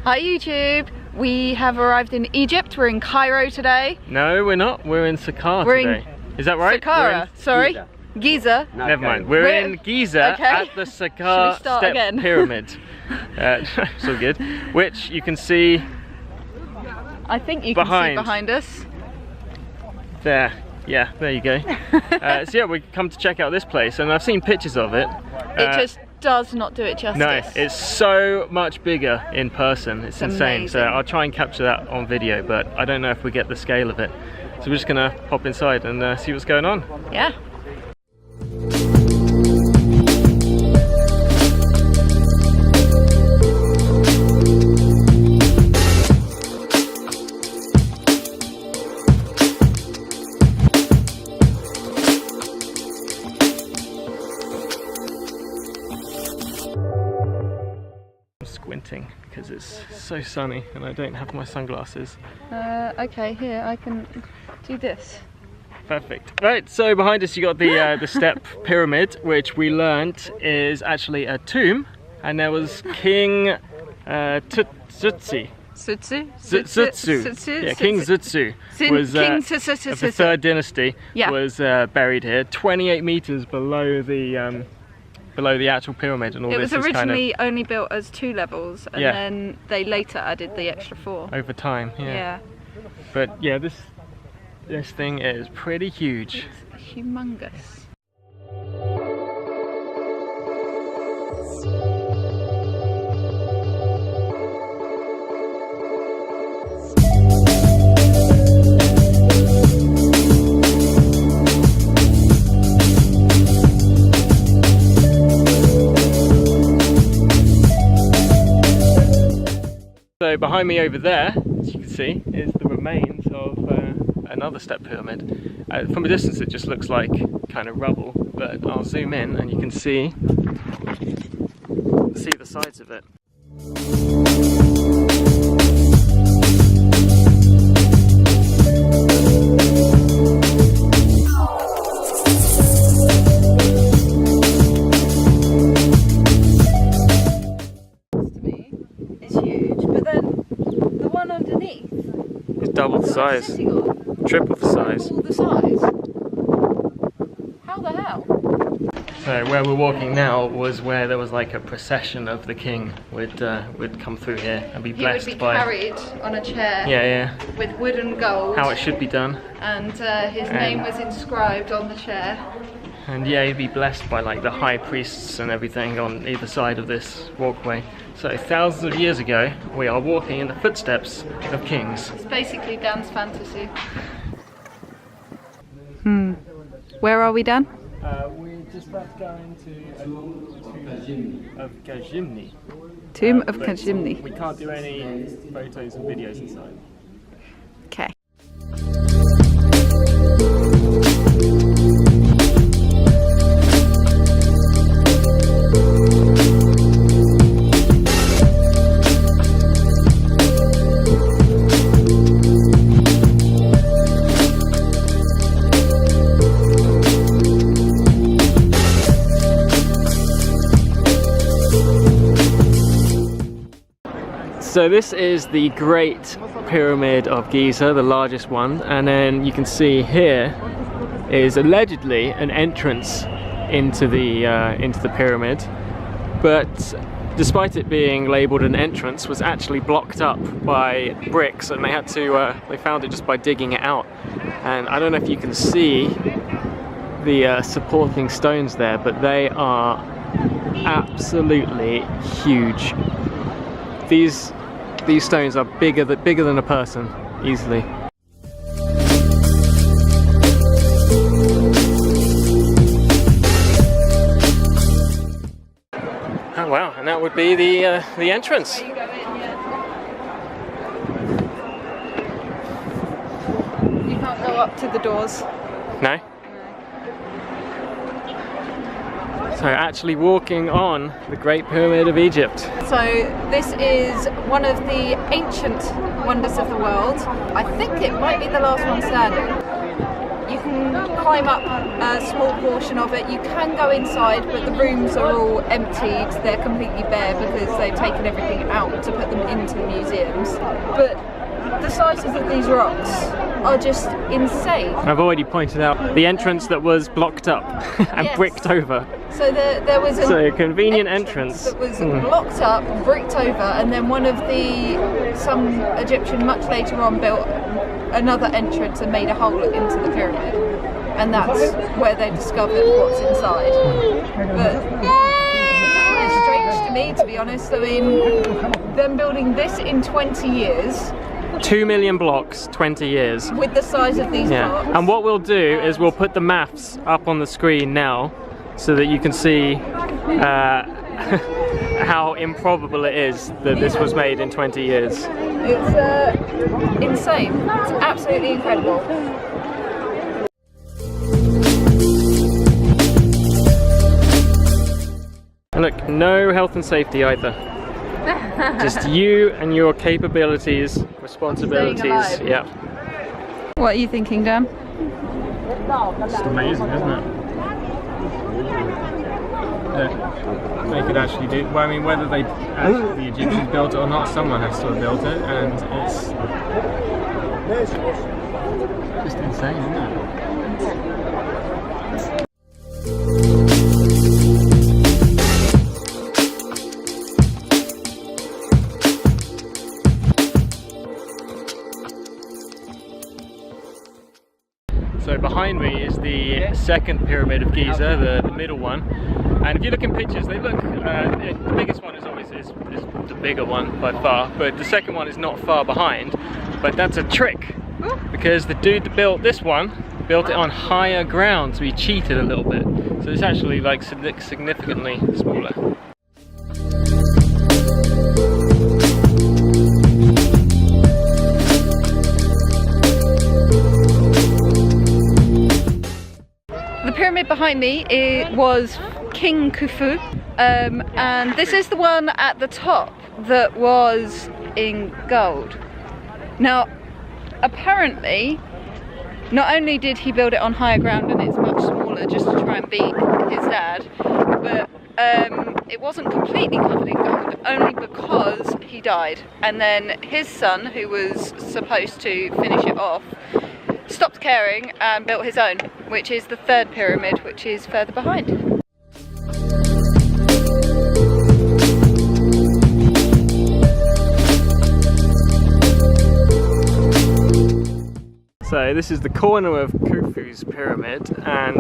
Hi YouTube! We have arrived in Egypt. We're in Cairo today. No, we're not. We're in Saqqara today. Is that right? Saqqara, sorry. Giza. Never mind. We're in Giza at the Saqqara step pyramid. So good. Which you can see. I think you can see behind us. There. Yeah, there you go. So yeah, we come to check out this place, and I've seen pictures of it. It just does not do it justice. No, it's so much bigger in person. It's insane. Amazing. So I'll try and capture that on video, but I don't know if we get the scale of it. So we're just gonna pop inside and see what's going on. Yeah. Squinting because it's so sunny and I don't have my sunglasses. Okay, here I can do this. Perfect. Right, so behind us you got the step pyramid, which we learnt is actually a tomb, and there was King Tutsi. Zutsu. Yeah, King Zutsu was of the 3rd dynasty. Was buried here, 28 meters below the actual pyramid, and all this is kind of... It was originally only built as 2 levels, and then they later added the extra 4. Over time, yeah. But yeah, this thing is pretty huge. It's humongous. So behind me over there, as you can see, is the remains of another step pyramid. From a distance it just looks like kind of rubble, but I'll zoom in and you can see the sides of it. Double the size, triple the size. All the size? How the hell? So where we're walking now was where there was like a procession of the king would come through here and be blessed by... He would be carried on a chair. Yeah. With wood and gold. How it should be done. And his name was inscribed on the chair. And yeah, he'd be blessed by like the high priests and everything on either side of this walkway. So thousands of years ago, we are walking in the footsteps of kings. It's basically Dan's fantasy. Where are we, Dan? We're just about to go into a tomb of Kajimni. Tomb of Kajimni. We can't do any photos and videos inside. Okay. So this is the Great Pyramid of Giza, the largest one, and then you can see here is allegedly an entrance into the pyramid, but despite it being labelled an entrance, was actually blocked up by bricks, and they had to they found it just by digging it out. And I don't know if you can see the supporting stones there, but they are absolutely huge. These stones are bigger than a person, easily. Oh wow, and that would be the entrance. You can't go up to the doors. No? So actually walking on the Great Pyramid of Egypt. So this is one of the ancient wonders of the world. I think it might be the last one standing. You can climb up a small portion of it. You can go inside, but the rooms are all emptied. They're completely bare because they've taken everything out to put them into the museums. But the sizes of these rocks are just insane. I've already pointed out the entrance that was blocked up and yes. bricked over. So there was a convenient entrance that was blocked up, bricked over, and then some Egyptian much later on built another entrance and made a hole into the pyramid, and that's where they discovered what's inside. But it's strange to me, to be honest. I mean, them building this in 20 years. 2 million blocks, 20 years. With the size of these blocks. And what we'll do is we'll put the maths up on the screen now so that you can see how improbable it is that this was made in 20 years. It's insane. It's absolutely incredible. And look, no health and safety either. Just you and your capabilities, responsibilities. Yeah. What are you thinking, Dan? It's amazing, isn't it? They could actually do. Well, I mean, whether the Egyptians built it or not, someone has to have built it, and it's just insane, isn't it? So behind me is the second pyramid of Giza, the middle one. And if you look in pictures, they look, the biggest one is obviously the bigger one by far, but the second one is not far behind. But that's a trick, because the dude that built this one built it on higher ground, so he cheated a little bit. So it's actually like significantly smaller. The pyramid behind me was King Khufu, and this is the one at the top that was in gold. Now, apparently, not only did he build it on higher ground and it's much smaller just to try and beat his dad, but it wasn't completely covered in gold, only because he died. And then his son, who was supposed to finish it off, stopped caring and built his own, which is the third pyramid, which is further behind. So this is the corner of Khufu's pyramid, and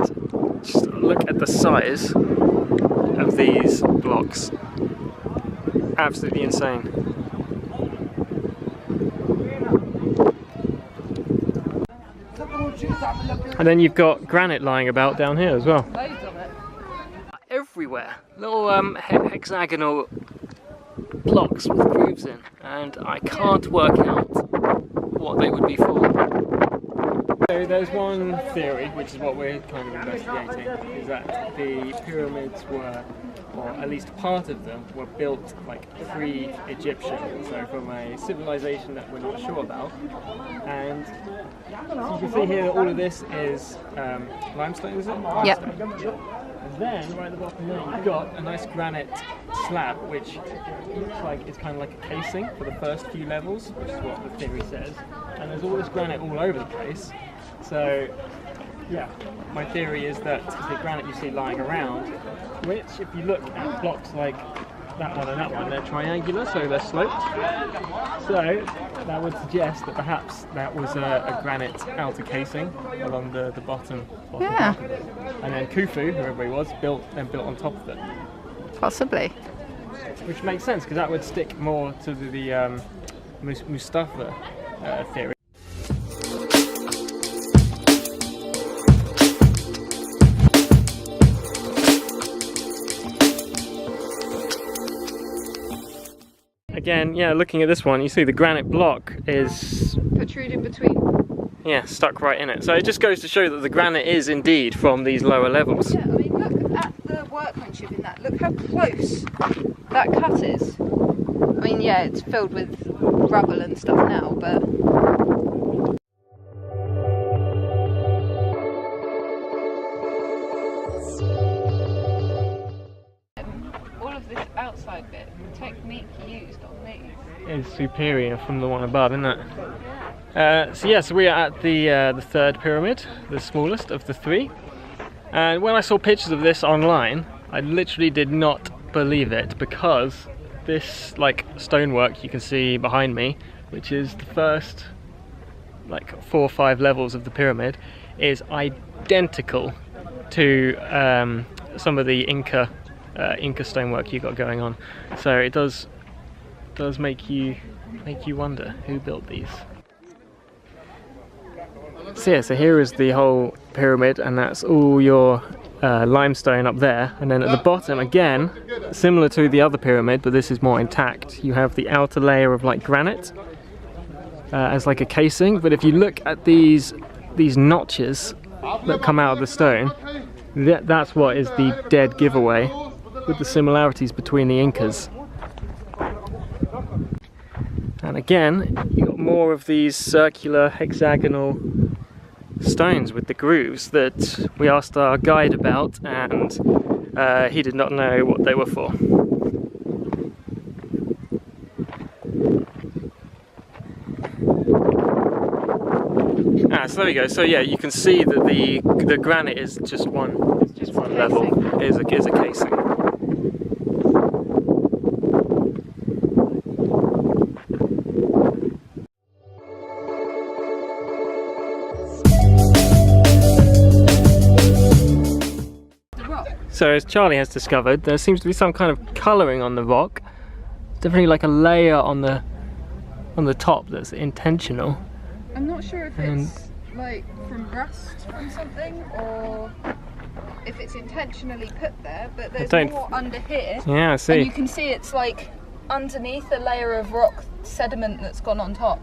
just look at the size of these blocks. Absolutely insane. And then you've got granite lying about down here as well. Loads of it. Everywhere. Little hexagonal blocks with grooves in, and I can't work out what they would be for. So there's one theory, which is what we're kind of investigating, is that the pyramids were, or at least part of them, were built like pre-Egyptian, so from a civilization that we're not sure about. And so you can see here that all of this is limestone, is it? Yep. And then right at the bottom there you've got a nice granite slab, which looks like it's kind of like a casing for the first few levels, which is what the theory says. And there's all this granite all over the place. So yeah, my theory is that the granite you see lying around, which if you look at blocks like that one and that one, they're triangular, so they're sloped. So that would suggest that perhaps that was a granite outer casing along the bottom Yeah. part of it. And then Khufu, whoever he was, built on top of it. Possibly. Which makes sense, because that would stick more to the Mustafa theory. Again, yeah, looking at this one, you see the granite block is Protruding between. yeah, stuck right in it. So it just goes to show that the granite is indeed from these lower levels. Yeah, I mean, look at the workmanship in that. Look how close that cut is. I mean, yeah, it's filled with rubble and stuff now, but outside bit, the technique used on these is superior from the one above, isn't it? So we are at the third pyramid, the smallest of the three. And when I saw pictures of this online, I literally did not believe it, because this like stonework you can see behind me, which is the first like 4 or 5 levels of the pyramid, is identical to some of the Inca stonework you got going on. So it does make you wonder who built these. So yeah, so here is the whole pyramid, and that's all your limestone up there, and then at the bottom, again similar to the other pyramid but this is more intact, you have the outer layer of like granite as like a casing. But if you look at these notches that come out of the stone, that's what is the dead giveaway with the similarities between the Incas. And again, you got more of these circular hexagonal stones with the grooves that we asked our guide about, and he did not know what they were for. So there we go. So yeah, you can see that the granite is just one level, is a casing. So as Charlie has discovered, there seems to be some kind of colouring on the rock. Definitely like a layer on the top that's intentional. I'm not sure if it's like from rust from something, or if it's intentionally put there, but there's more under here. Yeah, I see. And you can see it's like underneath a layer of rock sediment that's gone on top.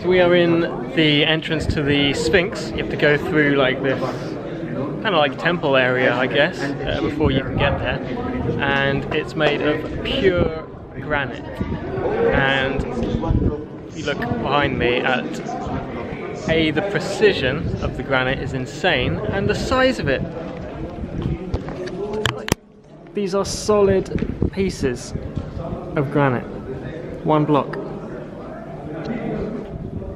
We are in the entrance to the Sphinx. You have to go through like this kind of like temple area, I guess, before you can get there. And it's made of pure granite. And if you look behind me at the precision of the granite is insane, and the size of it. These are solid pieces of granite, one block.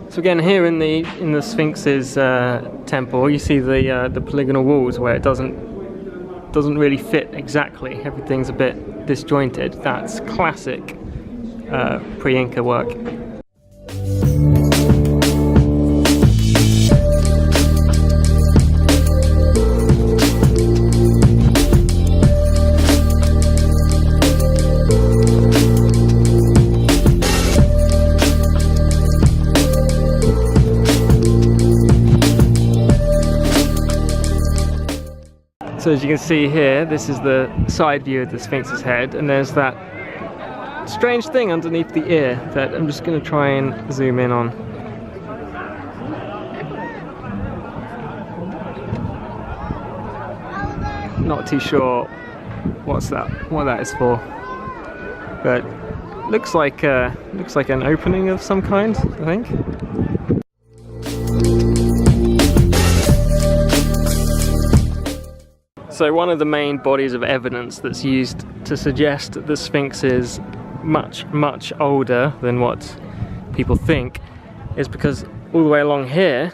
So again, here in the Sphinx's temple, you see the polygonal walls where it doesn't really fit exactly. Everything's a bit disjointed. That's classic pre-Inca work. So as you can see here, this is the side view of the Sphinx's head, and there's that strange thing underneath the ear that I'm just going to try and zoom in on. Not too sure what that is for, but looks like an opening of some kind, I think. So one of the main bodies of evidence that's used to suggest that the Sphinx is much, much older than what people think is because all the way along here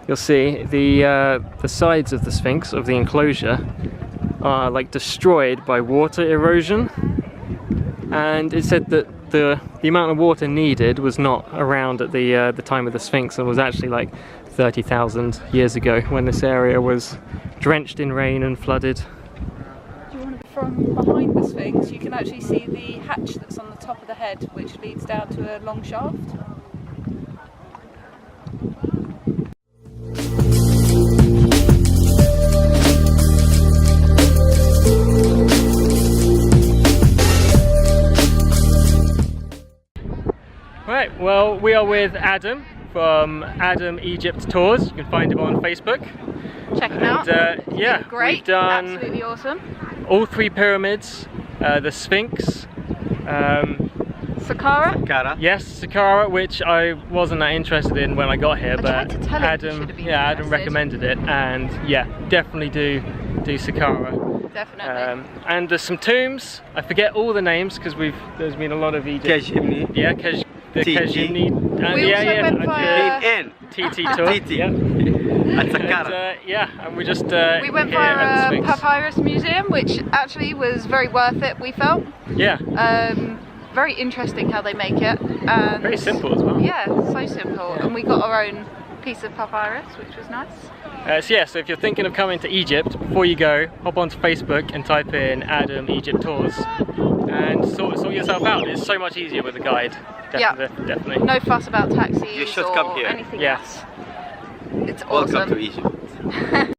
you'll see the sides of the Sphinx, of the enclosure, are like destroyed by water erosion, and it said that the amount of water needed was not around at the time of the Sphinx, and was actually like 30,000 years ago when this area was drenched in rain and flooded. From behind the Sphinx you can actually see the hatch that's on the top of the head, which leads down to a long shaft. Right, well, we are with Adam from Adam Egypt Tours. You can find him on Facebook. Check him out. Yeah, great. we've done Absolutely awesome. all 3 pyramids, the Sphinx, Saqqara. yes, Saqqara, which I wasn't that interested in when I got here, but tried to tell him he should Adam, have been Adam interested. recommended it, and yeah, definitely do Saqqara. Definitely. And there's some tombs. I forget all the names because there's been a lot of Egypt. Kejimni. Yeah, the TT. Kejimni. We also went via TT tour. TT. Yeah. At And, Saqqara. yeah, and we just we went here at the via a Sphinx. papyrus museum, which actually was very worth it, we felt. Yeah, Very interesting how they make it. And very simple as well. Yeah, so simple. And we got our own piece of papyrus, which was nice. So yeah, so if you're thinking of coming to Egypt, before you go, hop onto Facebook and type in Adam Egypt Tours and sort yourself out. It's so much easier with a guide. Definitely. No fuss about taxis You should or come here. anything Yeah. else. It's Welcome awesome. to Egypt.